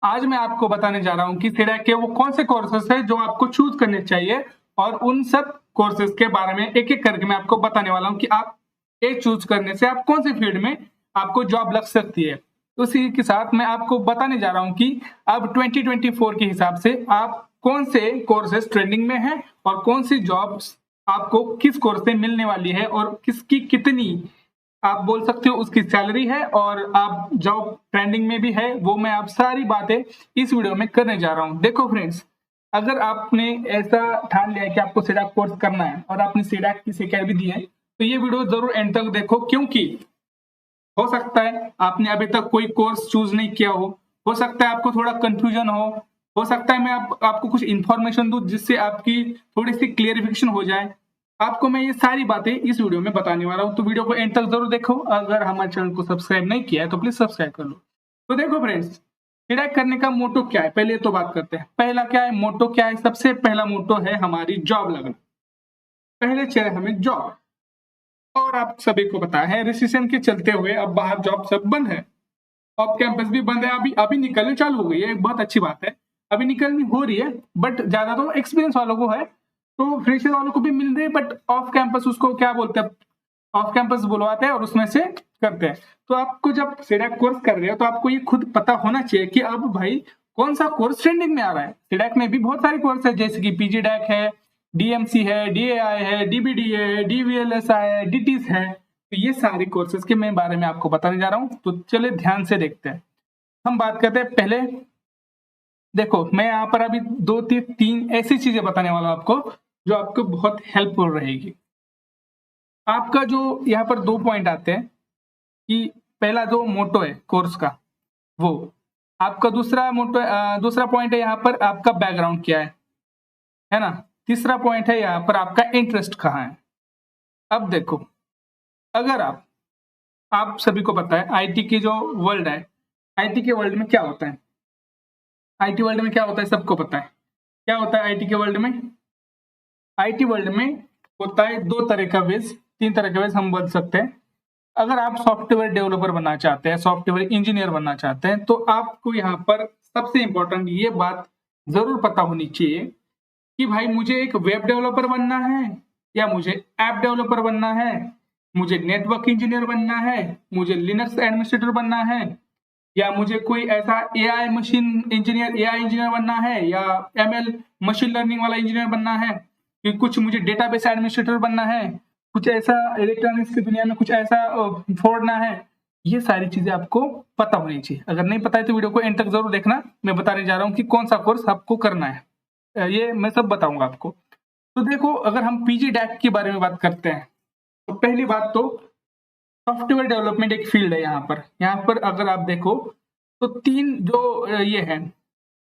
आज मैं आपको बताने जा रहा हूँ कि सीडैक के वो कौन से कोर्सेस है जो आपको चूज करने चाहिए और उन सब कोर्सेस के बारे में एक-एक करके मैं आपको बताने वाला हूँ कि आप ये चूज करने से आप कौन से फील्ड में आपको जॉब लग सकती है। उसी के साथ मैं आपको बताने जा रहा हूँ कि अब 2024 के हिसाब से आप कौन से कोर्सेस ट्रेंडिंग में हैं और कौन सी जॉब्स आपको किस कोर्स से मिलने वाली है और किसकी कितनी आप बोल सकते हो उसकी सैलरी है और आप जॉब ट्रेंडिंग में भी है, वो मैं आप सारी बातें इस वीडियो में करने जा रहा हूँ। देखो फ्रेंड्स, अगर आपने ऐसा ठान लिया है कि आपको सीडैक कोर्स करना है और आपने सीडैक की सेकेंड भी दी है, तो ये वीडियो जरूर एंड तक देखो, क्योंकि हो सकता है आपने अभी तक कोई कोर्स चूज नहीं किया हो सकता है आपको थोड़ा कंफ्यूजन हो सकता है मैं आपको कुछ इन्फॉर्मेशन दूं जिससे आपकी थोड़ी सी क्लियरिफिकेशन हो जाए। आपको मैं ये सारी बातें इस वीडियो में बताने वाला हूँ, तो वीडियो को एंड तक जरूर देखो। अगर हमारे चैनल को सब्सक्राइब नहीं किया है तो प्लीज सब्सक्राइब कर लो। तो देखो फ्रेंड्स, सीडैक करने का मोटो क्या है, पहले तो बात करते हैं। पहला क्या है, मोटो क्या है? सबसे पहला मोटो है हमारी जॉब लगना। पहले चाहिए हमें जॉब, और आप सभी को पता है रिसेशन के चलते हुए अब बाहर जॉब सब बंद है, ऑफ कैंपस भी बंद है। अभी अभी निकलने चालू हो गई है, एक बहुत अच्छी बात है, अभी निकलनी हो रही है, बट ज्यादा तो एक्सपीरियंस वालों को है, तो फ्रेशर वालों को भी मिल रही है, बट ऑफ कैंपस उसको क्या बोलते हैं, ऑफ कैंपस बुलवाते हैं और उसमें से करते हैं। तो आपको जब सीडैक कोर्स कर रहे हो तो आपको ये खुद पता होना चाहिए कि अब भाई कौन सा कोर्स ट्रेंडिंग में आ रहा है। सीडैक में भी बहुत सारे कोर्स है, जैसे कि पीजी डैक है, डीएमसी है, डीएआई है, डीबीडी है, डीवीएलएसआई है, डीटीस है। तो ये सारे कोर्सेज के मैं बारे में आपको बताने जा रहा हूँ, तो चलिए ध्यान से देखते हैं। हम बात करते हैं पहले, देखो मैं यहाँ पर अभी दो तीन ऐसी चीजें बताने वाला हूँ आपको जो आपको बहुत हेल्पफुल रहेगी। आपका जो यहाँ पर दो पॉइंट आते हैं कि पहला जो मोटो है कोर्स का, वो आपका दूसरा मोटो, दूसरा पॉइंट है यहाँ पर आपका बैकग्राउंड क्या है ना। तीसरा पॉइंट है यहाँ पर आपका इंटरेस्ट कहाँ है। अब देखो, अगर आप सभी को पता है आईटी की जो वर्ल्ड है, आईटी के वर्ल्ड में क्या होता है, आईटी वर्ल्ड में क्या होता है सबको पता है। क्या होता है आईटी के वर्ल्ड में? आईटी वर्ल्ड में होता है दो तरह का बेस, तीन तरह का बेस हम बोल सकते हैं। अगर आप सॉफ्टवेयर डेवलपर बनना चाहते हैं, सॉफ्टवेयर इंजीनियर बनना चाहते हैं, तो आपको यहाँ पर सबसे इंपॉर्टेंट ये बात जरूर पता होनी चाहिए कि भाई मुझे एक वेब डेवलपर बनना है, या मुझे ऐप डेवलपर बनना है, मुझे नेटवर्क इंजीनियर बनना है, मुझे लिनक्स एडमिनिस्ट्रेटर बनना है, या मुझे कोई ऐसा AI machine engineer, AI engineer बनना है, या एमएल मशीन लर्निंग वाला इंजीनियर बनना है, कि कुछ मुझे डेटाबेस एडमिनिस्ट्रेटर बनना है, कुछ ऐसा इलेक्ट्रॉनिक्स की दुनिया में कुछ ऐसा फोड़ना है। ये सारी चीजें आपको पता होनी चाहिए। अगर नहीं पता है तो वीडियो को एंड तक जरूर देखना, मैं बताने जा रहा हूँ कि कौन सा कोर्स आपको करना है, ये मैं सब बताऊंगा आपको। तो देखो, अगर हम पीजी डैक के बारे में बात करते हैं, तो पहली बात तो सॉफ्टवेयर डेवलपमेंट एक फील्ड है। यहाँ पर अगर आप देखो तो तीन जो ये है,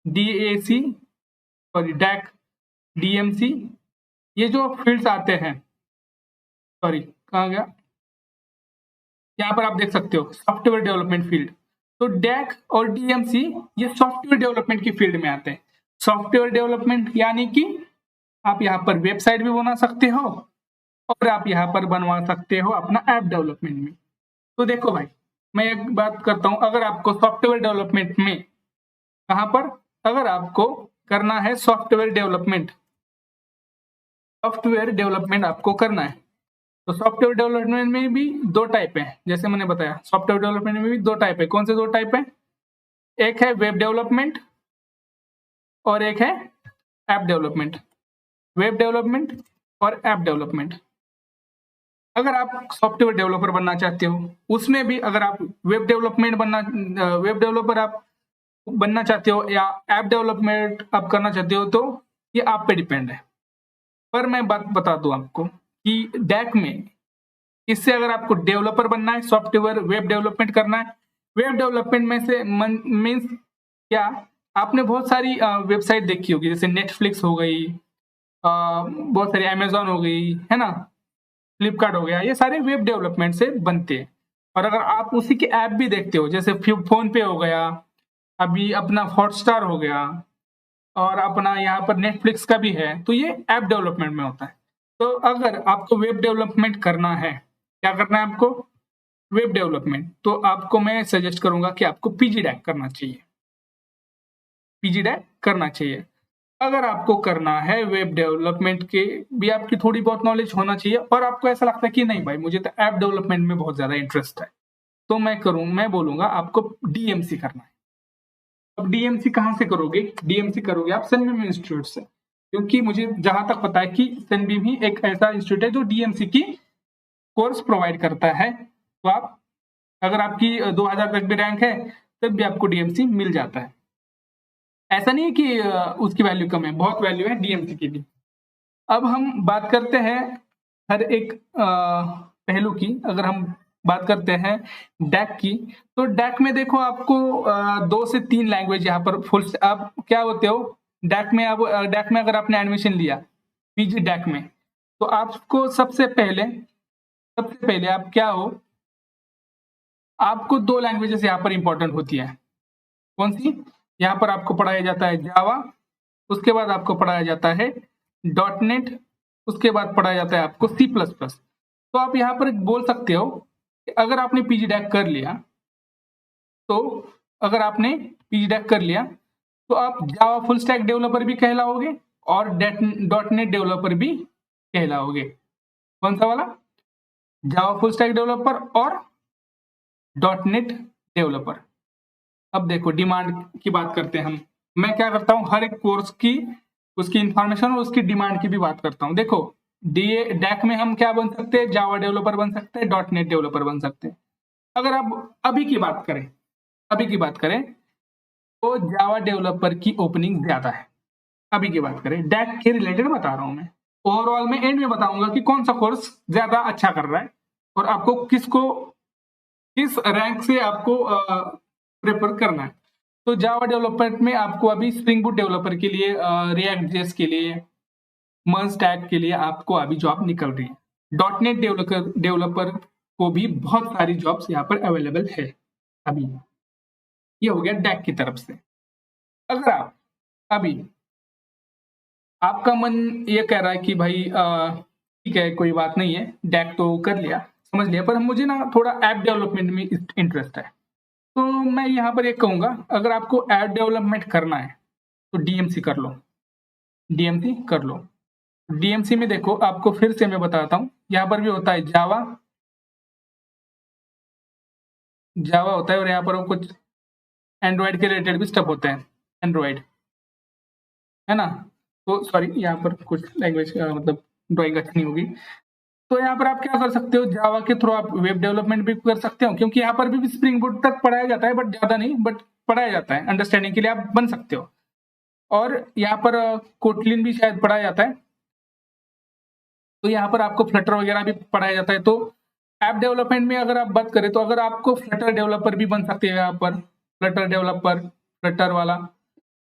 डीएसी और डैक, डीएमसी, ये जो फील्ड्स आते हैं, सॉरी कहाँ गया, यहाँ पर आप देख सकते हो सॉफ्टवेयर डेवलपमेंट फील्ड। तो डैक और डीएमसी ये सॉफ्टवेयर डेवलपमेंट की फील्ड में आते हैं। सॉफ्टवेयर डेवलपमेंट यानी कि आप यहाँ पर वेबसाइट भी बना सकते हो और आप यहाँ पर बनवा सकते हो अपना ऐप डेवलपमेंट में। तो देखो भाई, मैं एक बात करता हूँ, अगर आपको सॉफ्टवेयर डेवलपमेंट में, कहाँ पर, अगर आपको करना है सॉफ्टवेयर डेवलपमेंट, सॉफ्टवेयर डेवलपमेंट आपको करना है, तो सॉफ्टवेयर डेवलपमेंट में भी दो टाइप है। जैसे मैंने बताया सॉफ्टवेयर डेवलपमेंट में भी दो टाइप है। कौन से दो टाइप है? एक है वेब डेवलपमेंट और एक है ऐप डेवलपमेंट। वेब डेवलपमेंट और ऐप डेवलपमेंट। अगर आप सॉफ्टवेयर डेवलपर बनना चाहते हो, उसमें भी अगर आप वेब डेवलपर आप बनना चाहते हो या ऐप डेवलपमेंट आप करना चाहते हो, तो ये आप पे डिपेंड है। पर मैं बात बता दूं आपको कि डैक में, इससे अगर आपको डेवलपर बनना है, सॉफ्टवेयर वेब डेवलपमेंट करना है, वेब डेवलपमेंट में से मीन्स क्या, आपने बहुत सारी वेबसाइट देखी होगी, जैसे नेटफ्लिक्स हो गई, बहुत सारी अमेजोन हो गई, है ना, फ्लिपकार्ट हो गया, ये सारे वेब डेवलपमेंट से बनते हैं। और अगर आप उसी के ऐप भी देखते हो, जैसे फोन पे हो गया, अभी अपना हॉटस्टार हो गया, और अपना यहाँ पर नेटफ्लिक्स का भी है, तो ये ऐप डेवलपमेंट में होता है। तो अगर आपको वेब डेवलपमेंट करना है, क्या करना है आपको? वेब डेवलपमेंट, तो आपको मैं सजेस्ट करूंगा कि आपको पीजी डैक करना चाहिए। पीजी डैक करना चाहिए। अगर आपको करना है वेब डेवलपमेंट के भी आपकी थोड़ी बहुत नॉलेज होना चाहिए और आपको ऐसा लगता है कि नहीं भाई मुझे तो ऐप डेवलपमेंट में बहुत ज्यादा इंटरेस्ट है, तो मैं बोलूंगा आपको डीएमसी करना है। अब डीएमसी कहाँ से करोगे? डीएमसी करोगे आप सनबीम इंस्टीट्यूट से, क्योंकि मुझे जहां तक पता है कि सनबीम ही एक ऐसा इंस्टीट्यूट है जो डीएमसी की कोर्स प्रोवाइड करता है। तो आप अगर आपकी 2000 तक भी रैंक है तब भी आपको डीएमसी मिल जाता है। ऐसा नहीं है कि उसकी वैल्यू कम है, बहुत वैल्यू है डीएमसी की भी। अब हम बात करते हैं हर एक पहलू की। अगर हम बात करते हैं डैक की, तो डैक में देखो आपको 2 से 3 लैंग्वेज यहाँ पर फुल आप क्या होते हो डैक में। अब डैक में अगर आपने एडमिशन लिया पीजी डैक में, तो आपको सबसे पहले आप क्या हो, आपको 2 लैंग्वेजेस यहाँ पर इंपॉर्टेंट होती है। कौन सी? यहाँ पर आपको पढ़ाया जाता है जावा, उसके बाद आपको पढ़ाया जाता है .NET, उसके बाद पढ़ाया जाता है आपको C++। तो आप यहाँ पर बोल सकते हो कि अगर आपने पीजी डैक कर लिया, तो अगर आपने पीजी डैक कर लिया तो आप जावा फुल स्टैक डेवलपर भी कहलाओगे और .NET डेवलपर भी कहलाओगे। कौन सा वाला? जावा फुल स्टैक डेवलपर और .NET डेवलपर। अब देखो डिमांड की बात करते हैं हम। मैं क्या करता हूँ, हर एक कोर्स की उसकी इंफॉर्मेशन और उसकी डिमांड की भी बात करता हूँ। देखो डैक में हम क्या बन सकते हैं? जावा डेवलपर बन सकते हैं, .NET डेवलपर बन सकते हैं। अगर आप अभी की बात करें तो जावा डेवलपर की ओपनिंग ज्यादा है। अभी की बात करें, डैक के रिलेटेड बता रहा हूं मैं। ओवरऑल में एंड में बताऊंगा कि कौन सा कोर्स ज्यादा अच्छा कर रहा है और आपको किस रैंक से आपको प्रेफर करना है। तो जावा डेवलपमेंट में आपको अभी स्प्रिंग बूट डेवलपर के लिए, रिएक्ट जेएस के लिए, मर्ज स्टैक के लिए आपको अभी जॉब निकल रही है। .NET डेवलपर को भी बहुत सारी जॉब्स यहाँ पर अवेलेबल है अभी। ये हो गया डैक की तरफ से। अगर आप अभी आपका मन ये कह रहा है कि भाई ठीक है कोई बात नहीं है, डैक तो कर लिया समझ लिया, पर मुझे ना थोड़ा ऐप डेवलपमेंट में इंटरेस्ट है, तो मैं यहाँ पर एक कहूंगा अगर आपको ऐप डेवलपमेंट करना है तो डीएमसी कर लो। डीएमसी कर लो। डीएमसी में देखो आपको फिर से मैं बताता हूँ, यहाँ पर भी होता है जावा होता है और यहाँ पर कुछ एंड्रॉइड के रिलेटेड भी स्टेप होते हैं। एंड्रॉइड है ना, तो सॉरी यहाँ पर कुछ लैंग्वेज मतलब ड्राइंग अच्छी नहीं होगी। तो यहाँ पर आप क्या कर सकते हो, जावा के थ्रू आप वेब डेवलपमेंट भी कर सकते हो, क्योंकि यहाँ पर भी स्प्रिंग बूट तक पढ़ाया जाता है, बट ज्यादा नहीं, बट पढ़ाया जाता है, अंडरस्टैंडिंग के लिए आप बन सकते हो। और यहाँ पर कोटलिन भी शायद पढ़ाया जाता है, तो यहाँ पर आपको फ्लटर वगैरह भी पढ़ाया जाता है। तो ऐप डेवलपमेंट में अगर आप बात करें तो अगर आपको फ्लटर डेवलपर भी बन सकते हैं, यहाँ पर फ्लटर डेवलपर, फ्लटर वाला।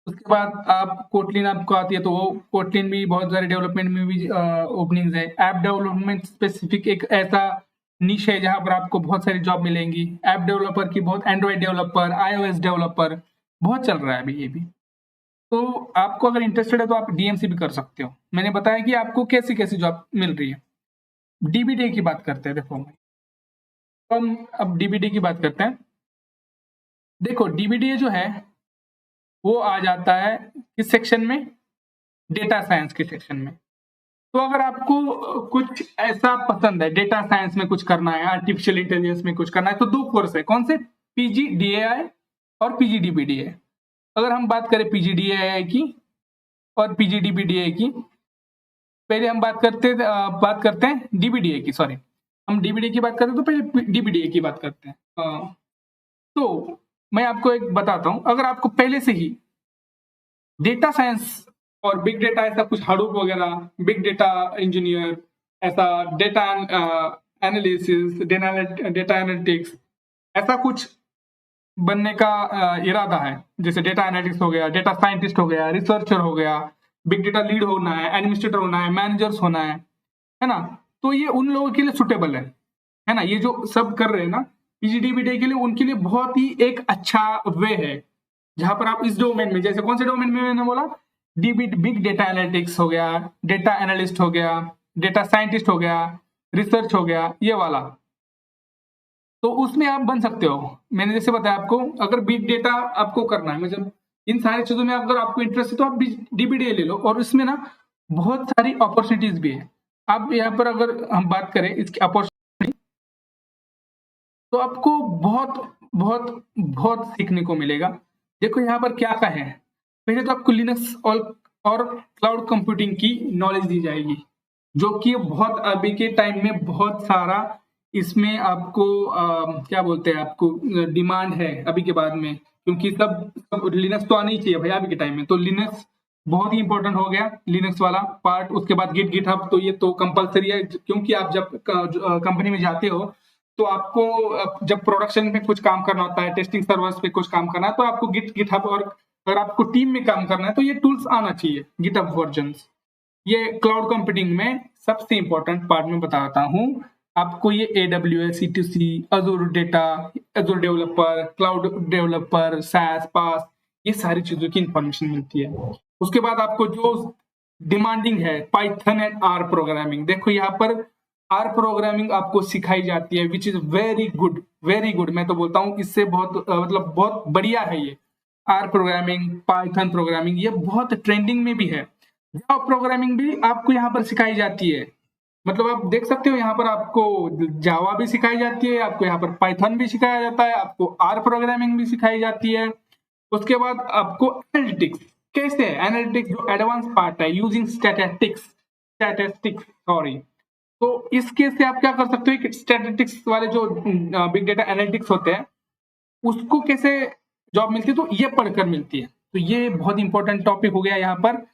उसके बाद आप कोटलिन आपको आती है तो वो कोटलिन भी बहुत सारे डेवलपमेंट में भी ओपनिंग्स है। ऐप डेवलपमेंट स्पेसिफिक एक ऐसा निश है जहां पर आपको बहुत सारी जॉब मिलेंगी। ऐप डेवलपर की बहुत, एंड्रॉइड डेवलपर, iOS डेवलपर बहुत चल रहा है अभी ये भी। तो आपको अगर इंटरेस्टेड है तो आप डीएमसी भी कर सकते हो। मैंने बताया कि आपको कैसी कैसी जॉब मिल रही है। डीबीडी की बात करते हैं। देखो हम अब डीबीडी की बात करते हैं। देखो डीबीडी जो है वो आ जाता है किस सेक्शन में? डेटा साइंस के सेक्शन में। तो अगर आपको कुछ ऐसा पसंद है, डेटा साइंस में कुछ करना है, आर्टिफिशियल इंटेलिजेंस में कुछ करना है, तो 2 कोर्स है। कौन से? पीजीडीएआई और पीजीडीबीडीए। अगर हम बात करें पीजीडीएआई की और पीजीडीबीडीए की, पहले हम बात करते हैं डीबीडीए की। सॉरी, हम डीबीडीए की बात करते हैं तो पहले डीबीडीए की बात करते हैं। तो मैं आपको एक बताता हूं, अगर आपको पहले से ही डेटा साइंस और बिग डेटा, ऐसा कुछ हडूप वगैरह, बिग डेटा इंजीनियर, ऐसा डेटा एनालिसिस, डेटा एनालिटिक्स, ऐसा कुछ बनने का इरादा है, जैसे डेटा एनालिटिक्स हो गया, डेटा साइंटिस्ट हो गया, रिसर्चर हो गया, बिग डेटा लीड होना है, एडमिनिस्ट्रेटर होना है, मैनेजर्स होना है ना, तो ये उन लोगों के लिए सुटेबल है ना। ये जो सब कर रहे हैं ना पीजीडीबीडी के लिए, उनके लिए बहुत ही एक अच्छा वे है, जहां पर आप इस डोमेन में, जैसे कौन से डोमेन में मैंने बोला, बिग डेटा एनालिटिक्स हो गया, डेटा एनालिस्ट हो गया, डेटा साइंटिस्ट हो गया, रिसर्च हो गया, ये वाला, तो उसमें आप बन सकते हो। मैंने जैसे बताया आपको, अगर बिग डेटा आपको करना है, मतलब इन सारी चीजों में अगर आपको इंटरेस्ट है तो आप डीबीडीए ले लो, और इसमें ना बहुत सारी अपॉर्चुनिटीज भी है। आप यहाँ पर अगर हम बात करें इसकी अपॉर्चुनिटी, तो आपको बहुत बहुत बहुत सीखने को मिलेगा। देखो यहाँ पर क्या क्या है। पहले तो आपको लिनक्स और क्लाउड कंप्यूटिंग की नॉलेज दी जाएगी, जो कि बहुत अभी के टाइम में बहुत सारा इसमें आपको क्या बोलते हैं, आपको डिमांड है अभी के बाद में, क्योंकि सब लिनक्स तो आना ही चाहिए भाई अभी के टाइम में। तो लिनक्स बहुत ही इंपॉर्टेंट हो गया, लिनक्स वाला पार्ट। उसके बाद गिटहब, तो ये तो कंपलसरी है, क्योंकि आप जब कंपनी में जाते हो तो आपको जब प्रोडक्शन में कुछ काम करना होता है, टेस्टिंग सर्वर्स पे कुछ काम करना है, तो आपको गिटहब, और अगर आपको टीम में काम करना है तो ये टूल्स आना चाहिए, गिटहब वर्जन्स। ये क्लाउड कंप्यूटिंग में सबसे इंपॉर्टेंट पार्ट में बताता हूँ आपको। ये AWS, C2C, Azzur data, Azzur developer, cloud developer, SaaS, पास, ये सारी चीजों की इंफॉर्मेशन मिलती है। उसके बाद आपको जो डिमांडिंग है, पाइथन एंड आर प्रोग्रामिंग। देखो यहाँ पर आर प्रोग्रामिंग आपको सिखाई जाती है, which is very good, very good. मैं तो बोलता हूँ इससे बहुत मतलब बहुत बढ़िया है ये आर प्रोग्रामिंग, पाइथन प्रोग्रामिंग, ये बहुत ट्रेंडिंग में भी है। जावा प्रोग्रामिंग भी आपको यहाँ पर सिखाई जाती है। मतलब आप देख सकते हो यहाँ पर आपको जावा भी सिखाई जाती है, आपको यहाँ पर पाइथन भी सिखाया जाता है, आपको आर प्रोग्रामिंग भी सिखाई जाती है। उसके बाद आपको एनालिटिक्स, कैसे एनालिटिक्स जो एडवांस पार्ट है, यूजिंग स्टैटिस्टिक्स सॉरी। तो इसके से आप क्या कर सकते हो, स्टैटिस्टिक्स वाले जो बिग डेटा एनालिटिक्स होते हैं, उसको कैसे जॉब मिलती है, तो ये पढ़कर मिलती है। तो ये बहुत इंपॉर्टेंट टॉपिक हो गया यहाँ पर,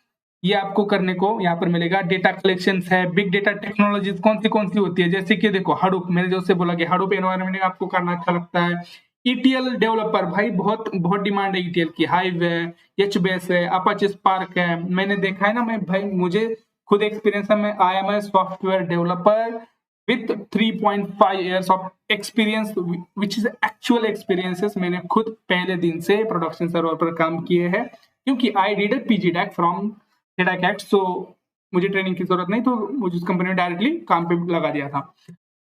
ये आपको करने को यहाँ पर मिलेगा। डेटा कलेक्शन है, बिग डेटा टेक्नोलॉजीज कौन सी होती है, जैसे कि देखो हडूप, मैंने जो से बोला कि हडूप एनवायरनमेंट आपको करना अच्छा लगता है। ETL डेवलपर, भाई बहुत बहुत डिमांड है ETL की, हाइव है, HBase है, अपाचे स्पार्क है। मैंने देखा है ना, मैं भाई मुझे खुद एक्सपीरियंस है, मैं I am a software developer with 3.5 years of experience, which is actual experiences. मैंने खुद पहले दिन से प्रोडक्शन सर्वर पर काम किए हैं, क्योंकि I did a PGDAC from Datacat, so मुझे ट्रेनिंग की जरूरत नहीं, तो मुझे उस कंपनी में डायरेक्टली काम पे लगा दिया था।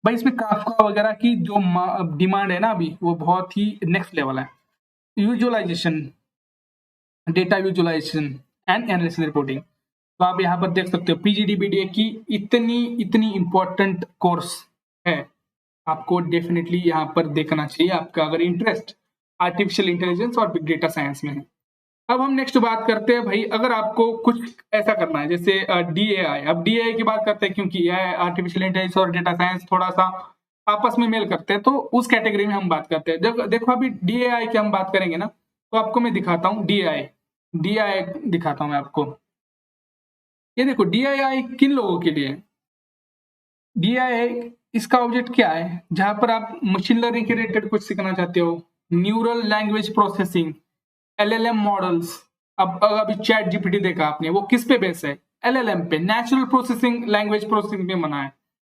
भाई इसमें काफका वगैरह की जो डिमांड है ना अभी, वो बहुत ही नेक्स्ट लेवल है। Visualisation, data visualisation and analysis reporting, तो आप यहाँ पर देख सकते हो PGDBDA की इतनी इतनी इंपॉर्टेंट कोर्स है, आपको डेफिनेटली यहाँ पर देखना चाहिए, आपका अगर इंटरेस्ट आर्टिफिशियल इंटेलिजेंस और बिग डेटा साइंस में है। अब हम नेक्स्ट बात करते हैं भाई, अगर आपको कुछ ऐसा करना है जैसे DAI। अब DAI की बात करते हैं, क्योंकि यह आर्टिफिशियल इंटेलिजेंस और डेटा साइंस थोड़ा सा आपस में मेल करते हैं, तो उस कैटेगरी में हम बात करते हैं। जब देखो अभी DAI की हम बात करेंगे ना, तो आपको मैं दिखाता हूँ DAI दिखाता हूँ मैं आपको। ये देखो DAI किन लोगों के लिए है। DAI इसका ऑब्जेक्ट क्या है, जहां पर आप मशीन लर्निंग के रिलेटेड कुछ सीखना चाहते हो, neural language processing, LLM models. अब अभी चैट GPT देखा आपने, वो किस पे बेस है, LLM पे, नेचुरल प्रोसेसिंग लैंग्वेज प्रोसेसिंग पे बना है,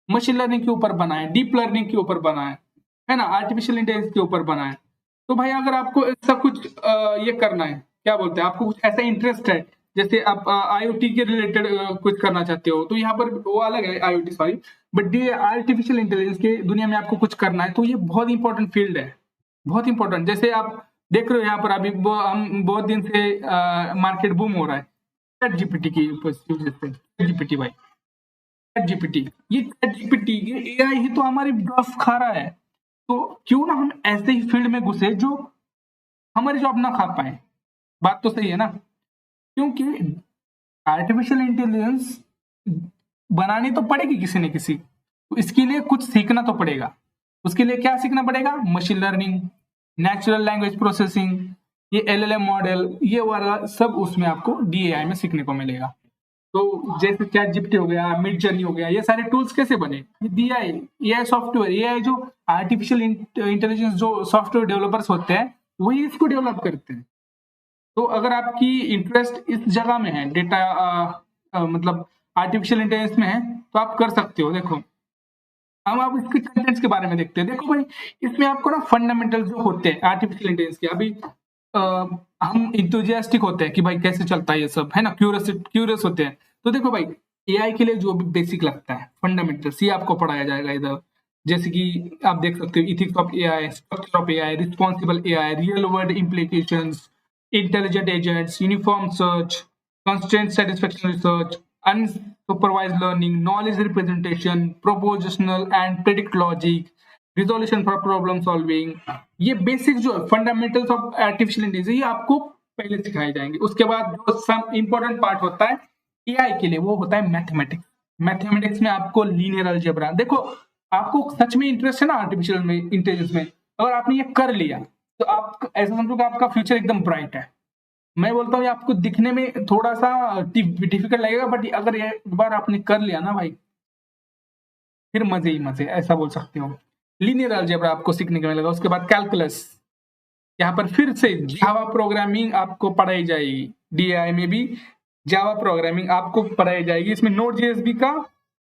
मशीन लर्निंग के ऊपर बना है, डीप लर्निंग के ऊपर बना है ना, आर्टिफिशियल इंटेलिजेंस के ऊपर बना है। तो भाई अगर आपको ऐसा कुछ ये करना है, क्या बोलते हैं, आपको कुछ ऐसा इंटरेस्ट है, जैसे आप IoT के रिलेटेड कुछ करना चाहते हो, तो यहाँ पर वो अलग है IoT सॉरी, बट ये आर्टिफिशियल इंटेलिजेंस के दुनिया में आपको कुछ करना है, तो ये बहुत इंपॉर्टेंट फील्ड है, बहुत इंपॉर्टेंट। जैसे आप देख रहे हो यहाँ पर अभी हम बहुत दिन से मार्केट बूम हो रहा है चैट जीपीटी की वजह से। जीपीटी भाई, चैट जीपीटी, ये चैट जीपीटी, ये AI ही तो हमारी जॉब खा रहा है। तो क्यों ना हम ऐसे ही फील्ड में घुसे जो हमारी जॉब ना खा पाए। बात तो सही है ना, क्योंकि आर्टिफिशियल इंटेलिजेंस बनानी तो पड़ेगी किसी न किसी, तो इसके लिए कुछ सीखना तो पड़ेगा। उसके लिए क्या सीखना पड़ेगा, machine learning, natural language processing, ये LLM मॉडल, ये वाला सब उसमें आपको DAI में सीखने को मिलेगा। तो जैसे चैट जीपीटी हो गया, मिड जर्नी हो गया, ये सारे टूल्स कैसे बने, AI सॉफ्टवेयर, AI जो आर्टिफिशियल इंटेलिजेंस जो सॉफ्टवेयर डेवलपर्स होते हैं, वही इसको डेवलप करते हैं। तो अगर आपकी इंटरेस्ट इस जगह में है, डेटा मतलब आर्टिफिशियल इंटेलिजेंस में है, तो आप कर सकते हो। देखो हम आप इसके कंटेंट्स के बारे में देखते हैं। देखो भाई इसमें आपको ना फंडामेंटल जो होते हैं आर्टिफिशियल इंटेलिजेंस के, अभी हम इंथुजियास्टिक होते हैं कि भाई कैसे चलता है ये सब, है ना, क्यूरियस होते हैं। तो देखो भाई AI के लिए जो भी बेसिक लगता है फंडामेंटल्स, ये आपको पढ़ाया जाएगा इधर। जैसे कि आप देख सकते हो ethics of AI, structure of AI, responsible AI, real world implications, intelligent agents, uniform search, constraint satisfaction research, unsupervised learning, knowledge representation, propositional and predict logic, resolution for problem solving। ये बेसिक जो fundamentals of artificial intelligence ये आपको पहले सिखाए जाएंगे। उसके बाद जो सम इंपॉर्टेंट पार्ट होता है एआई के लिए वो होता है मैथमेटिक्स। मैथमेटिक्स में आपको लीनियर अलजेब्रा, देखो आपको सच में इंटरेस्ट है ना आर्टिफिशियल में इंटेलिजेंस में, अगर आपने ये कर लिया तो आप ऐसा समझो कि आपका फ्यूचर एकदम ब्राइट है। मैं बोलता हूँ आपको दिखने में थोड़ा सा डिफिकल्ट लगेगा, बट अगर ये एक बार आपने कर लिया ना भाई फिर मजे ही मजे, ऐसा बोल सकते हो। लीनियर अलजेब्रा आपको सीखने को मिलेगा। उसके बाद कैलकुलस, यहाँ पर फिर से जावा प्रोग्रामिंग आपको पढ़ाई जाएगी। डीआई में भी जावा प्रोग्रामिंग आपको पढ़ाई जाएगी। इसमें नोड जेएसपी का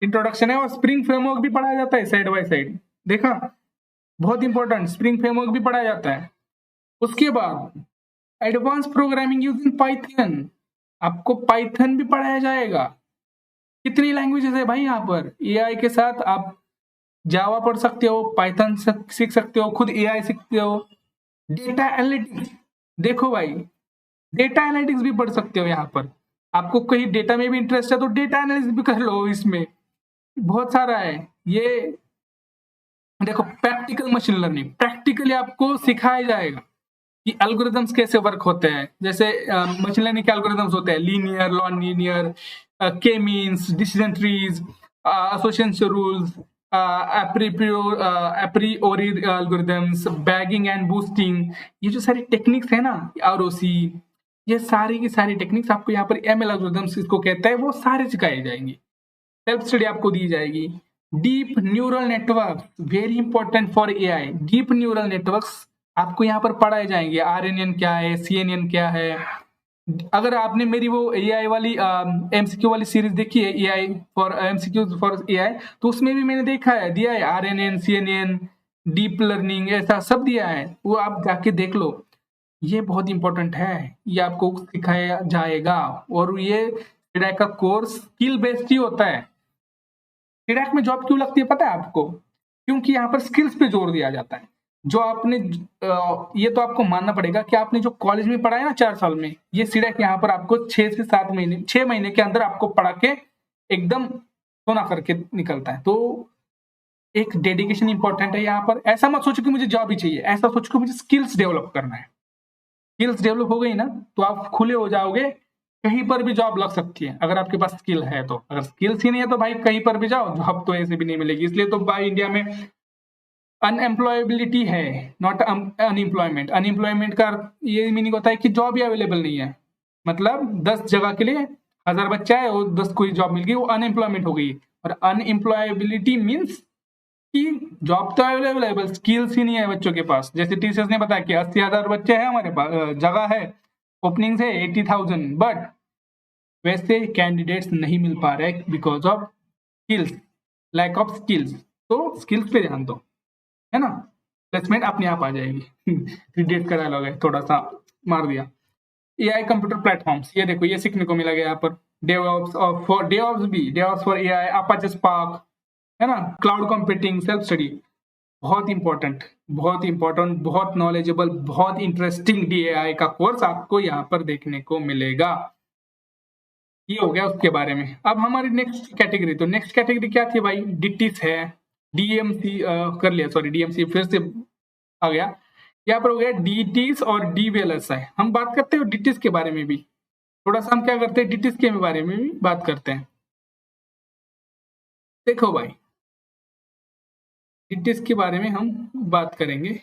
इंट्रोडक्शन है और स्प्रिंग फ्रेमवर्क भी पढ़ाया जाता है साइड बाय साइड। देखा, बहुत इंपॉर्टेंट, स्प्रिंग फ्रेमवर्क भी पढ़ाया जाता है। उसके बाद एडवांस प्रोग्रामिंग यूजिंग पाइथन, आपको पाइथन भी पढ़ाया जाएगा। कितनी लैंग्वेजेस है भाई यहाँ पर। एआई के साथ आप जावा पढ़ सकते हो, पाइथन सीख सकते हो, खुद एआई सीखते हो। डेटा एनालिटिक्स, देखो भाई डेटा एनालिटिक्स भी पढ़ सकते हो। यहाँ पर आपको कहीं डेटा में भी इंटरेस्ट है तो डेटा एनालिसिस भी कर लो। इसमें बहुत सारा है। ये देखो प्रैक्टिकल मशीन लर्निंग, प्रैक्टिकली आपको सिखाया जाएगा कि एल्गोरिथम्स कैसे वर्क होते हैं। जैसे मशीन लर्निंग के एल्गोरिथम्स होते हैं linear, non linear, K means, decision trees, association rules, apriori algorithms, bagging and boosting. ये जो सारी टेक्निक्स है ना, आरओसी, ये सारी की सारी टेक्निक्स आपको यहाँ पर एमएल एल्गोरिथम्स इसको कहता है, वो सारे सिखाए जाएंगे। सेल्फ स्टडी आपको दी जाएगी। Deep neural network, very important for AI. Deep neural networks आपको यहाँ पर पढ़ाए जाएंगे। आरएनएन क्या है, सीएनएन क्या है। अगर आपने मेरी वो एआई वाली एमसीक्यू वाली सीरीज देखी है, AI for MCQ for AI, तो उसमें भी मैंने देखा है, दिया है आरएनएन, सीएनएन, डीप लर्निंग, ऐसा सब दिया है। वो आप जाके देख लो, ये बहुत इंपॉर्टेंट है, ये आपको सिखाया जाएगा। और ये सीडैक का कोर्स स्किल बेस्ड ही होता है। सीडैक में जॉब क्यों लगती है पता है आपको? क्योंकि यहाँ पर स्किल्स पे जोर दिया जाता है। जो आपने ये तो आपको मानना पड़ेगा कि आपने जो कॉलेज में पढ़ा है ना 4 साल में, ये सीडैक यहाँ पर आपको 6 से 7 महीने, 6 महीने के अंदर आपको पढ़ा के एकदम सोना करके निकलता है। तो एक डेडिकेशन इंपॉर्टेंट है यहाँ पर। ऐसा मत सोचो कि मुझे जॉब ही चाहिए, ऐसा सोचो कि मुझे स्किल्स डेवलप करना है। स्किल्स डेवलप हो गई ना तो आप खुले हो जाओगे, कहीं पर भी जॉब लग सकती है अगर आपके पास स्किल है तो। अगर स्किल्स ही नहीं है तो भाई कहीं पर भी जाओ, जॉब तो ऐसे भी नहीं मिलेगी। इसलिए तो भाई इंडिया में अनएम्प्लॉयबिलिटी है, नॉट अनएम्प्लॉयमेंट। अनएम्प्लॉयमेंट का ये मीनिंग होता है कि जॉब ही अवेलेबल नहीं है। मतलब 10 जगह के लिए 1000 बच्चा है और 10 कोई जॉब मिल गई, वो अनएम्प्लॉयमेंट हो गई। और अनएम्प्लॉयबिलिटी मीन्स कि जॉब तो अवेलेबल है, बस स्किल्स ही नहीं है बच्चों के पास। जैसे टीचर्स ने बताया कि 80,000 बच्चे हैं हमारे पास, जगह है, ओपनिंग्स है 80,000, बट वैसे कैंडिडेट्स नहीं मिल पा रहे because of skills, lack of skills. तो स्किल्स पे ध्यान दो, है ना, प्लेसमेंट अपने आप आ जाएगी। क्रिएट का डायलॉग है, थोड़ा सा मार दिया। एआई कंप्यूटर प्लेटफॉर्म्स, ये देखो ये सीखने को मिला गया यहाँ पर। DevOps for DevOps for AI, Apache spark, है ना, क्लाउड कंप्यूटिंग, सेल्फ स्टडी, बहुत इंपॉर्टेंट, बहुत इंपॉर्टेंट, बहुत नॉलेजेबल, बहुत इंटरेस्टिंग डीएआई का कोर्स आपको यहाँ पर देखने को मिलेगा। ये हो गया उसके बारे में। अब हमारी नेक्स्ट कैटेगरी, तो नेक्स्ट कैटेगरी क्या थी भाई? डिटिस है, डीएमसी कर लिया, सॉरी डीएमसी फिर से आ गया। यहाँ पर हो गया डीटीस और डीवीएलएस है। हम बात करते हैं डिटिस के बारे में भी थोड़ा सा। हम क्या करते हैं, डिटिस के बारे में भी बात करते हैं। देखो भाई डिटिस के बारे में हम बात करेंगे।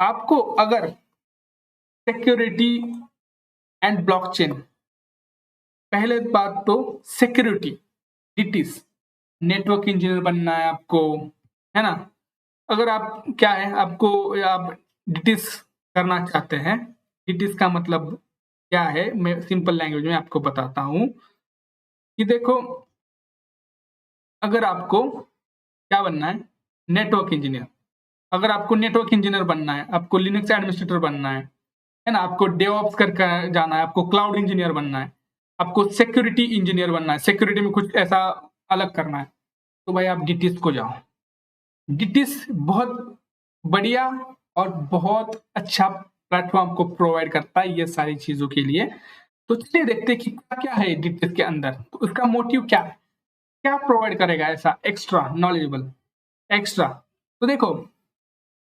आपको अगर सिक्योरिटी एंड ब्लॉकचेन, पहले बात तो सिक्योरिटी, डिटिस, नेटवर्क इंजीनियर बनना है आपको, है ना। अगर आप क्या है, आपको आप डिटिस करना चाहते हैं, डिटिस का मतलब क्या है मैं सिंपल लैंग्वेज में आपको बताता हूं कि देखो अगर आपको क्या बनना है, नेटवर्क इंजीनियर। अगर आपको नेटवर्क इंजीनियर बनना है, आपको लिनक्स एडमिनिस्ट्रेटर बनना है ना, आपको डेवऑप्स करके जाना है, आपको क्लाउड इंजीनियर बनना है, आपको सिक्योरिटी इंजीनियर बनना है, सिक्योरिटी में कुछ ऐसा अलग करना है, तो भाई आप डिटिस को जाओ। डिटिस बहुत बढ़िया और बहुत अच्छा प्लेटफॉर्म को प्रोवाइड करता है ये सारी चीजों के लिए। तो चलिए देखते हैं कि क्या क्या है डिटेल्स के अंदर, तो उसका मोटिव क्या है, क्या प्रोवाइड करेगा ऐसा एक्स्ट्रा नॉलेजेबल एक्स्ट्रा। तो देखो,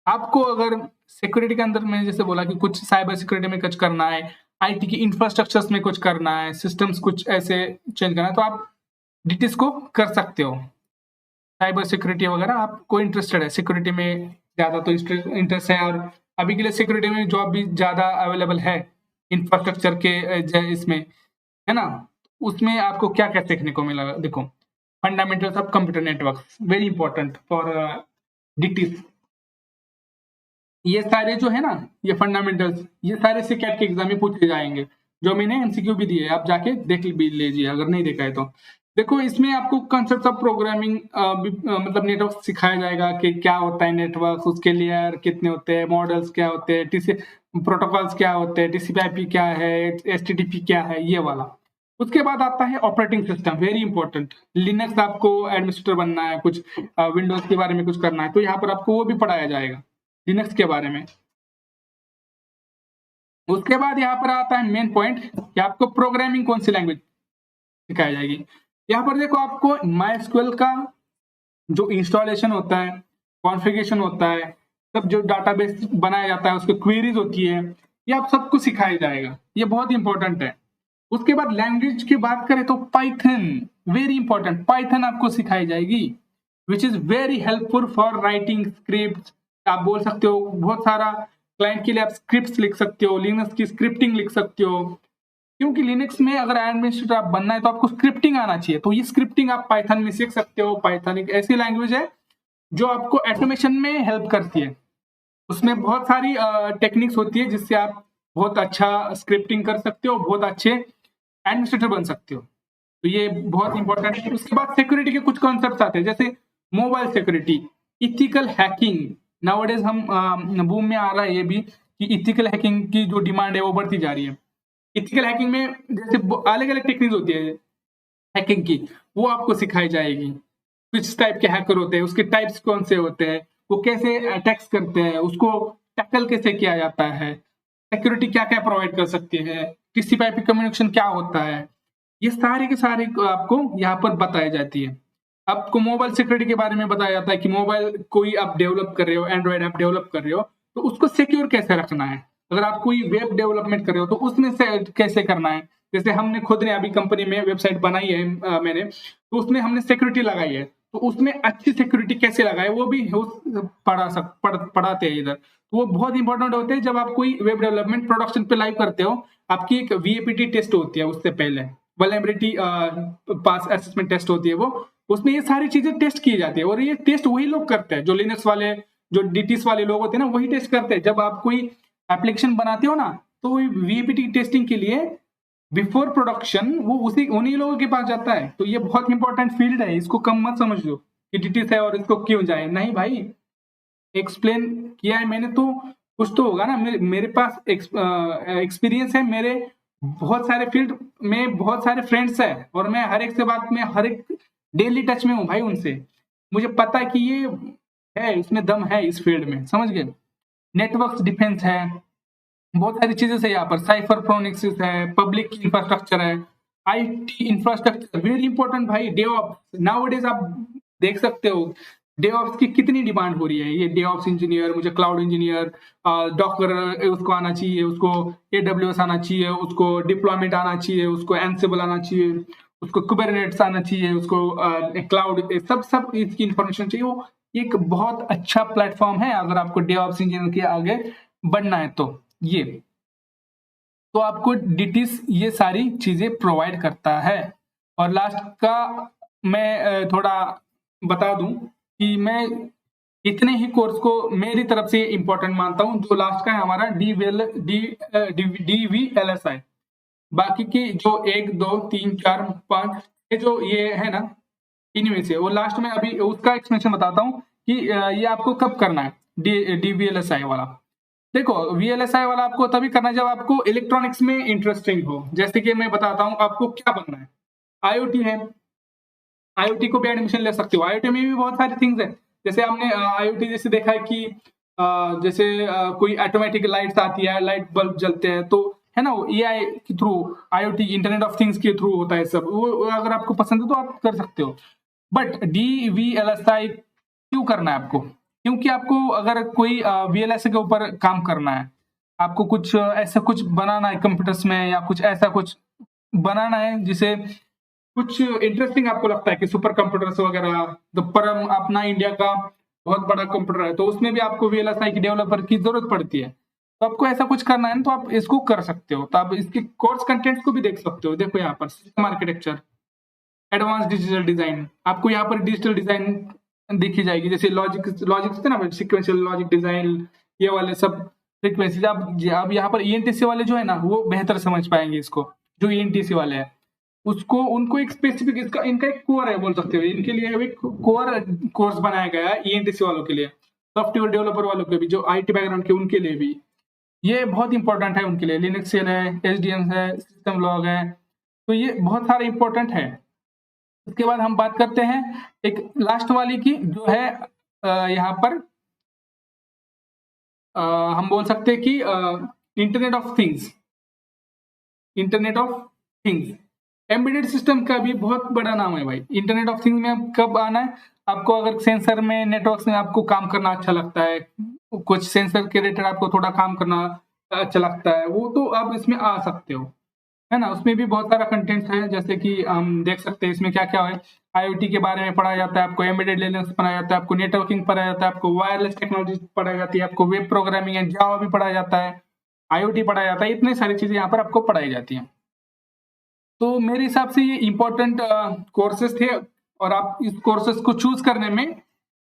आपको अगर सिक्योरिटी के अंदर मैंने जैसे बोला कि कुछ साइबर सिक्योरिटी में कुछ करना है, आईटी की इंफ्रास्ट्रक्चर्स में कुछ करना है, सिस्टम्स कुछ ऐसे चेंज करना है, तो आप डिटेल्स को कर सकते हो। साइबर सिक्योरिटी वगैरह आपको इंटरेस्टेड है, सिक्योरिटी में ज़्यादा तो इंटरेस्ट है, और अभी के लिए सिक्योरिटी में जॉब भी ज़्यादा अवेलेबल है इंफ्रास्ट्रक्चर के इसमें, है ना? उसमें आपको क्या-क्या सीखने को मिला? देखो, fundamentals of computer network, very important for DTS. ये सारे जो है ना, ये फंडामेंटल्स, ये सारे सिकैट के एग्जाम में पूछे जाएंगे, जो मैंने एमसीक्यू भी दिए, आप जाके देख भी लीजिए अगर नहीं देखा है तो। देखो, इसमें आपको कंसेप्ट ऑफ प्रोग्रामिंग मतलब नेटवर्क सिखाया जाएगा कि क्या होता है नेटवर्क, उसके लेयर कितने होते हैं, मॉडल्स क्या होते हैं, टीसी प्रोटोकॉल्स क्या होते हैं, टीसीपी/आईपी क्या है, एचटीटीपी क्या है, ये वाला। उसके बाद आता है operating system, very important. Linux आपको एडमिनिस्ट्रेटर बनना है, कुछ विंडोज के बारे में कुछ करना है, तो यहाँ पर आपको वो भी पढ़ाया जाएगा, लिनक्स के बारे में। उसके बाद यहाँ पर आता है मेन पॉइंट कि आपको प्रोग्रामिंग कौन सी लैंग्वेज सिखाई जाएगी। यहाँ पर देखो, आपको माइस्क्यूएल का जो इंस्टॉलेशन होता है, कॉन्फ़िगरेशन होता है, सब जो डाटाबेस बनाया जाता है, उसकी क्वेरीज होती है, ये आप सबको सिखाया जाएगा, ये बहुत इंपॉर्टेंट है। उसके बाद लैंग्वेज की बात करें तो पाइथन, वेरी इंपॉर्टेंट, पाइथन आपको सिखाई जाएगी, which is very helpful for writing script. आप बोल सकते हो बहुत सारा क्लाइंट के लिए आप स्क्रिप्ट लिख सकते हो, लिनक्स की स्क्रिप्टिंग लिख सकते हो, क्योंकि लिनक्स में अगर एडमिनिस्ट्रेटर आप बनना है तो आपको स्क्रिप्टिंग आना चाहिए, तो ये स्क्रिप्टिंग आप पाइथन में सीख सकते हो। पाइथन एक ऐसी लैंग्वेज है जो आपको ऑटोमेशन में हेल्प करती है, उसमें बहुत सारी टेक्निक्स होती है जिससे आप बहुत अच्छा स्क्रिप्टिंग कर सकते हो, बहुत अच्छे एडमिनिस्ट्रेटर बन सकते हो, तो ये बहुत इंपॉर्टेंट है। उसके बाद सिक्योरिटी के कुछ कॉन्सेप्ट आते हैं, जैसे mobile security, ethical hacking. Nowadays हम बूम में आ रहा है ये भी कि इथिकल हैकिंग की जो डिमांड है वो बढ़ती जा रही है। इथिकल हैकिंग में जैसे अलग अलग टेक्निक होती है हैकिंग की, वो आपको सिखाई जाएगी। किस टाइप के हैकर होते हैं, उसके टाइप्स कौन से होते हैं, वो कैसे अटैक्स करते हैं, उसको टैकल कैसे किया जाता है, सिक्योरिटी क्या क्या प्रोवाइड कर सकती है, टीसीपी/आईपी कम्युनिकेशन क्या होता है, ये सारे के सारे आपको यहाँ पर बताई जाती है। आपको मोबाइल सिक्योरिटी के बारे में बताया जाता है कि मोबाइल कोई आप डेवलप कर रहे हो, एंड्रॉइड ऐप डेवलप कर रहे हो, तो उसको सिक्योर कैसे रखना है। अगर आप कोई वेब डेवलपमेंट कर रहे हो तो उसमें से कैसे करना है। जैसे हमने खुद ने अभी कंपनी में वेबसाइट बनाई है, मैंने, तो उसमें हमने सिक्योरिटी लगाई है, तो उसमें अच्छी सिक्योरिटी कैसे लगाए वो भी पढ़ाते हैं इधर। तो वो बहुत इंपॉर्टेंट होते हैं जब आप कोई वेब डेवलपमेंट प्रोडक्शन पे लाइव करते हो। आपकी एक वीएपीटी टेस्ट होती है, उससे पहले वल्नरेबिलिटी पास असेसमेंट टेस्ट होती है, वो उसमें ये सारी चीजें टेस्ट की जाती है, और ये टेस्ट वही लोग करते हैं जो लिनक्स वाले, जो डीटीएस वाले लोग होते हैं ना, वही टेस्ट करते हैं। जब आप कोई एप्लीकेशन बनाते हो ना, तो वीएपीटी टेस्टिंग के लिए बिफोर प्रोडक्शन वो उसी उन्हीं लोगों के पास जाता है। तो ये बहुत इंपॉर्टेंट फील्ड है, इसको कम मत समझ लो कि डीटीएस है और इसको क्यों जाए, नहीं भाई, एक्सप्लेन किया है मैंने तो कुछ तो होगा ना। मेरे पास एक्सपीरियंस है, मेरे बहुत सारे फील्ड में बहुत सारे फ्रेंड्स हैं, और मैं हर एक से बात में हर एक डेली टच में हूँ भाई उनसे। मुझे पता है कि ये है, इसमें दम है इस फील्ड में, समझ गए। नेटवर्क डिफेंस है, बहुत सारी चीजें से यहाँ पर साइफर फोनिक्सिस है, पब्लिक इंफ्रास्ट्रक्चर है, आईटी इंफ्रास्ट्रक्चर वेरी इंपॉर्टेंट भाई। डेवऑप्स नाउअडेज आप देख सकते हो, डेवऑप्स की कितनी डिमांड हो रही है। ये डेवऑप्स इंजीनियर, मुझे क्लाउड इंजीनियर, डॉकर उसको आना चाहिए, उसको एडब्ल्यूएस आना चाहिए, उसको डिप्लॉयमेंट आना चाहिए, उसको एनसिबल आना चाहिए, उसको कुबरनेट्स आना चाहिए, उसको क्लाउड, सब सब इसकी इंफॉर्मेशन चाहिए। वो एक बहुत अच्छा प्लेटफॉर्म है अगर आपको डेवऑप्स इंजीनियर के आगे बढ़ना है तो। ये तो आपको डिटीस ये सारी चीजें प्रोवाइड करता है। और लास्ट का मैं थोड़ा बता दूं कि मैं इतने ही कोर्स को मेरी तरफ से इम्पोर्टेंट मानता हूं। जो लास्ट का है हमारा DVLSI, बाकी की जो 1 2 3 4 5 ये जो ये है ना, इनमें से वो लास्ट में अभी उसका एक्सप्लेनेशन बताता हूँ कि ये आपको कब करना है। DVLSI वाला, देखो VLSI वाला आपको तभी करना है जब आपको इलेक्ट्रॉनिक्स में इंटरेस्टिंग हो। जैसे कि मैं बताता हूँ आपको क्या बनना है। IoT है, IoT को भी एडमिशन ले सकते हो। IoT में भी बहुत सारी थिंग्स है, जैसे हमने IoT जैसे देखा है कि जैसे कोई ऑटोमेटिक लाइट्स आती है, लाइट बल्ब जलते हैं, तो है ना, वो एआई के through, IoT, internet of things के थ्रू होता है सब, वो अगर आपको पसंद है तो आप कर सकते हो। बट DVLSI क्यों करना है आपको? क्योंकि आपको अगर कोई VLSI के ऊपर काम करना है, आपको कुछ ऐसा कुछ बनाना है कंप्यूटर्स में, या कुछ ऐसा कुछ बनाना है जिसे कुछ इंटरेस्टिंग आपको लगता है कि सुपर कंप्यूटर्स वगैरह, तो परम अपना इंडिया का बहुत बड़ा कंप्यूटर है, तो उसमें भी आपको VLSI की डेवलपर की जरूरत पड़ती है। तो आपको ऐसा कुछ करना है ना, तो आप इसको कर सकते हो। तो आप इसके कोर्स कंटेंट्स को भी देख सकते हो। देखो यहाँ पर system architecture, advance digital design, आपको यहाँ पर डिजिटल डिजाइन देखी जाएगी, जैसे लॉजिक थे ना, सिक्वेंशियल लॉजिक डिजाइन, ये वाले सब फ्रीक्वेंसी। अब यहाँ पर ENTC वाले जो है ना, वो बेहतर समझ पाएंगे इसको। जो ENTC वाले हैं उसको, उनको एक स्पेसिफिक, इसका इनका एक कोर है बोल सकते हो, इनके लिए एक कोर कोर्स बनाया गया है ENTC वालों के लिए, सॉफ्टवेयर डेवलपर वालों के भी, जो IT बैकग्राउंड के उनके लिए भी ये बहुत इंपॉर्टेंट है। उनके लिए लिनक्स शेल है, SDN है, सिस्टम लॉग है, तो ये बहुत सारे इंपॉर्टेंट है। उसके बाद हम बात करते हैं एक लास्ट वाली की, जो है यहाँ पर हम बोल सकते हैं कि internet of things. Internet of things embedded system का भी बहुत बड़ा नाम है भाई। इंटरनेट ऑफ थिंग्स में कब आना है आपको? अगर सेंसर में, नेटवर्क्स में आपको काम करना अच्छा लगता है, कुछ सेंसर के रिलेटेड आपको थोड़ा काम करना अच्छा लगता है, वो तो आप इसमें आ सकते हो, है ना। उसमें भी बहुत सारा कंटेंट है, जैसे कि हम देख सकते हैं इसमें क्या क्या है। IoT के बारे में पढ़ाया जाता है आपको, एम्बेडेड लिनक्स पढ़ाया जाता है आपको, नेटवर्किंग पढ़ाया जाता है आपको, वायरलेस टेक्नोलॉजी पढ़ाई जाती है आपको, वेब प्रोग्रामिंग एंड जावा भी पढ़ाया जाता है, IoT पढ़ाया जाता है। इतनी सारी चीजें यहाँ पर आपको पढ़ाई जाती हैं। तो मेरे हिसाब से ये इंपॉर्टेंट कोर्सेज थे, और आप इस कोर्सेज को चूज करने में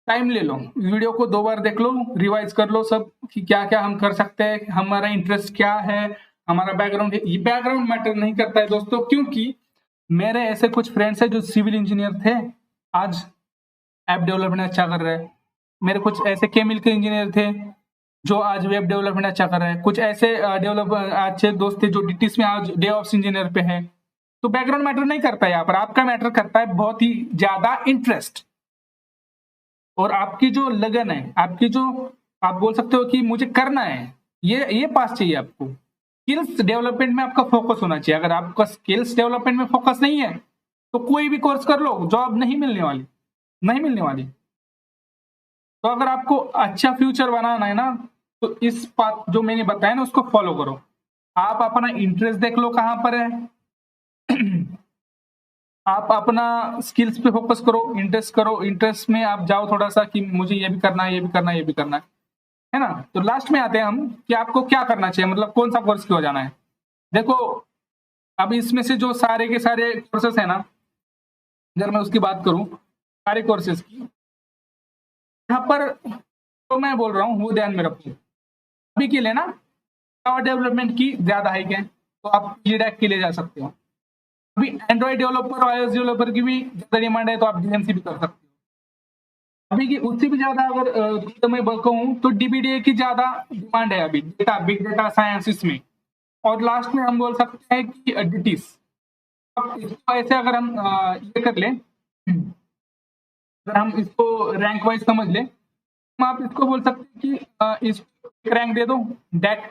टाइम ले लो, वीडियो को 2 बार देख लो, रिवाइज कर लो सब, कि क्या क्या हम कर सकते हैं, हमारा इंटरेस्ट क्या है, हमारा बैकग्राउंड। ये बैकग्राउंड मैटर नहीं करता है दोस्तों, क्योंकि मेरे ऐसे कुछ फ्रेंड्स हैं जो सिविल इंजीनियर थे, आज ऐप डेवलपमेंट अच्छा कर रहे हैं। मेरे कुछ ऐसे केमिकल इंजीनियर थे जो आज वेब डेवलपमेंट अच्छा कर रहे हैं। कुछ ऐसे डेवलपर अच्छे दोस्त थे जो DTs में आज DevOps इंजीनियर पे हैं। तो बैकग्राउंड मैटर नहीं करता है यहाँ पर, आपका मैटर करता है बहुत ही ज्यादा इंटरेस्ट, और आपकी जो लगन है, आपकी जो, आप बोल सकते हो कि मुझे करना है, ये पास चाहिए आपको। स्किल्स डेवलपमेंट में आपका फोकस होना चाहिए। अगर आपका स्किल्स डेवलपमेंट में फोकस नहीं है, तो कोई भी कोर्स कर लो, जॉब नहीं मिलने वाली, नहीं मिलने वाली। तो अगर आपको अच्छा फ्यूचर बनाना है ना, तो इस बात जो मैंने बताया ना, उसको फॉलो करो। आप अपना इंटरेस्ट देख लो कहाँ पर है, आप अपना स्किल्स पे फोकस करो, इंटरेस्ट करो, इंटरेस्ट में आप जाओ थोड़ा सा, कि मुझे ये भी करना है, ये भी करना है, ये भी करना है ना। तो लास्ट में आते हैं हम कि आपको क्या करना चाहिए, मतलब कौन सा कोर्स क्यों जाना है। देखो, अब इसमें से जो सारे के सारे कोर्सेस है ना, अगर मैं उसकी बात करूं, सारे कोर्सेस की, यहाँ पर तो मैं बोल रहा हूँ वो ध्यान में रखो। अभी के लिए ना, जावा डेवलपमेंट की ज्यादा हाइक है, तो आप GDAC के लिए जा सकते हो। अभी एंड्रॉइड डेवलपर और iOS डेवलपर की भी ज्यादा डिमांड है, तो आप DMC भी कर सकते हो। अभी की उससे भी ज्यादा अगर तो मैं कहूँ तो DBDA की ज्यादा डिमांड है अभी, डेटा, बिग डेटा साइंस इसमें। और लास्ट में हम बोल सकते हैं कि DTs। अब इसको ऐसे अगर हम ये कर लें, अगर हम इसको रैंक वाइज समझ लें, तो आप इसको बोल सकते हैं कि इस रैंक दे दो, DAC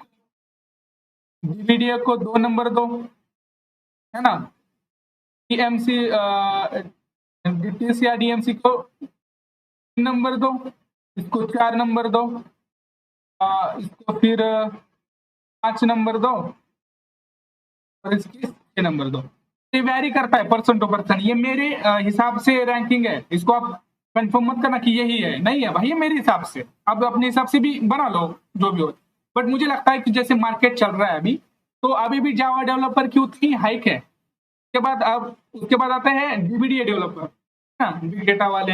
DBDA को 2 नंबर दो, है ना। DMC DTS या DMC को 3 नंबर दो, इसको 4 नंबर दो, इसको फिर 5 नंबर दो, और इसकी 6 नंबर दो। ये वैरी करता है पर्सन टू पर्सन, ये मेरे हिसाब से रैंकिंग है। इसको आप कंफर्म मत करना कि यही है, नहीं है भाई, ये मेरे हिसाब से। आप अपने हिसाब से भी बना लो जो भी हो, बट मुझे लगता है कि जैसे मार्केट चल रहा है अभी, तो अभी भी जावा डेवलपर की उतनी हाइक है। उसके बाद आते हैं DBDA डेवलपर, बिग डेटा वाले,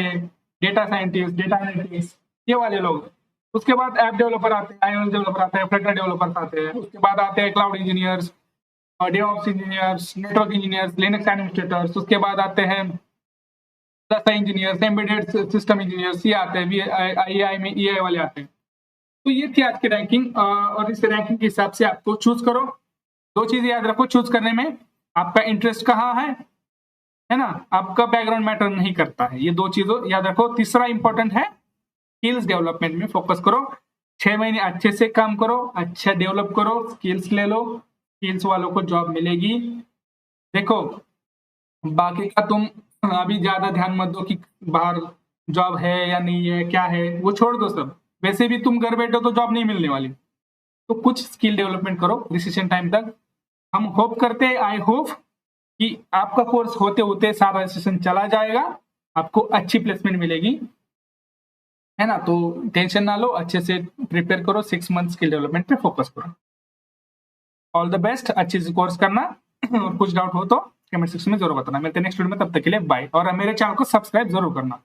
डेटा साइंटिस्ट, डेटा एनालिटिक्स, ये वाले लोग। उसके बाद ऐप डेवलपर आते हैं, iOS डेवलपर आते हैं, फ्लटर डेवलपर्स आते हैं। उसके बाद आते हैं cloud engineers, DevOps engineers, network engineers, Linux administrators. उसके बाद आते हैं इंजीनियर्स, एम्बेडेड सिस्टम इंजीनियर्स, ये आते हैं, AI में EI वाले आते हैं। तो ये थी आज की रैंकिंग, और इस रैंकिंग के हिसाब से आपको चूज करो। 2 चीजें याद रखो चूज करने में, आपका इंटरेस्ट कहाँ है ना, आपका बैकग्राउंड मैटर नहीं करता है, ये 2 चीजों याद रखो। तीसरा इंपॉर्टेंट है, स्किल्स डेवलपमेंट में फोकस करो। 6 महीने अच्छे से काम करो, अच्छा डेवलप करो, स्किल्स ले लो, स्किल्स वालों को जॉब मिलेगी। देखो बाकी का तुम अभी ज्यादा ध्यान मत दो कि बाहर जॉब है या नहीं है, क्या है, वो छोड़ दो सब। वैसे भी तुम घर बैठो तो जॉब नहीं मिलने वाली, तो कुछ स्किल डेवलपमेंट करो रिसेशन टाइम तक। हम होप करते हैं, आई होप कि आपका कोर्स होते होते सारा रिसेशन चला जाएगा, आपको अच्छी प्लेसमेंट मिलेगी, है ना। तो टेंशन ना लो, अच्छे से प्रिपेयर करो, 6 मंथ स्किल डेवलपमेंट पे फोकस करो। ऑल द बेस्ट, अच्छे से कोर्स करना। और कुछ डाउट हो तो कमेंट सेक्शन में जरूर बताना। मिलते हैं नेक्स्ट वीडियो में, तब तक के लिए बाय। और मेरे चैनल को सब्सक्राइब जरूर करना।